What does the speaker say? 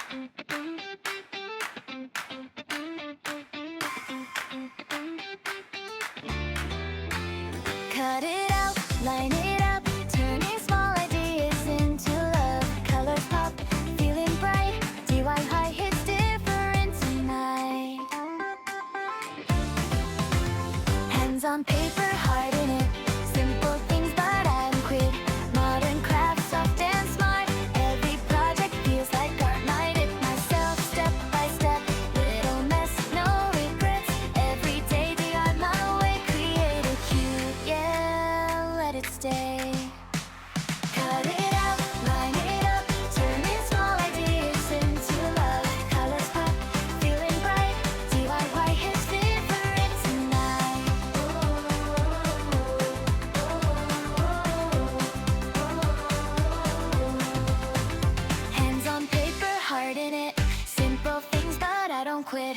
Cut it out, line it up, turning small ideas into love. Colors pop, feeling bright, DIY hits different tonight. Hands on paper, heart in it, simple things but I don't quit. Modern crafts, soft and smart, every project feels like art. Might it myself, step by step, little mess, no regrets. Every day the art my way, create it cute, yeah, let it stay. Cut it out, line it up, turning small ideas into love. Colors pop, feeling bright, DIY hits different tonight. Hands on paper, heart in it, simple things but I don't quit.